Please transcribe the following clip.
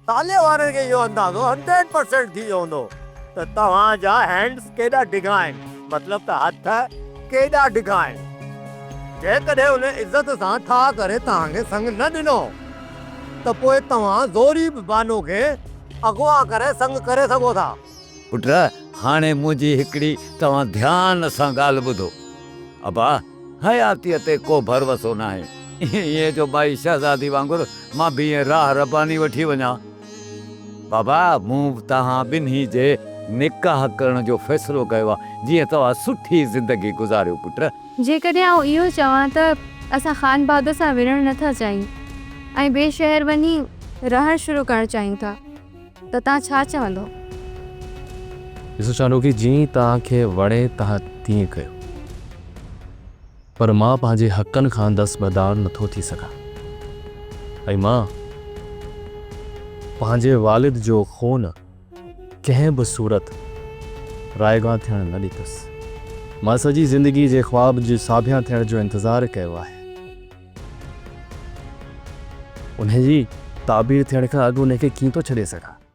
ताले वारे खे इहो अंदाज़ो 100% थी वियो हूंदो त तव्हांजा हैंड्स केॾा डिघा आहिनि, मतिलबु त हथ केॾा डिघा आहिनि। जेकॾहिं उन इज़त सां ठा करे तव्हांखे संग न ॾिनो त पोइ तव्हां ज़ोरी बि बानो खे अॻुवा करे संग करे सघो था। पुट हाणे मुंहिंजी हिकिड़ी तव्हां ध्यान सां ॻाल्हि ॿुधो। अबा हयातीअ ते को भरवसो न आहे, इएं जो भाई शहज़ादी वांगुरु मां बि ईअं राह रबानी वठी वञा। बाबा मूं तव्हां ॿिन्ही जे निकाह करण जो फ़ैसिलो कयो आहे जीअं तव्हां सुठी ज़िंदगी गुज़ारियो पुट। जेकॾहिं आउं इहो चवां त असां ख़ान बहादुर सां विढ़णु नथा चाहियूं ऐं ॿिए शहर वञी रहणु शुरू करणु चाहियूं था त तव्हां छा चवंदो? ॾिसो चांडोकी, जीअं तव्हांखे वणे तव्हां तीअं कयो, पर मां पंहिंजे हक़नि खां दस्तबरदार नथो थी सघां ऐं मां पंहिंजे वालिद जो खून कंहिं बि सूरत रायगां थियणु न ॾींदुसि। मां सॼी ज़िंदगी जे ख़्वाब जे साबिया थियण जो इंतज़ारु कयो आहे। उनजी ताबीर थियण खां अॻु उनखे कीअं थो छॾे सघां?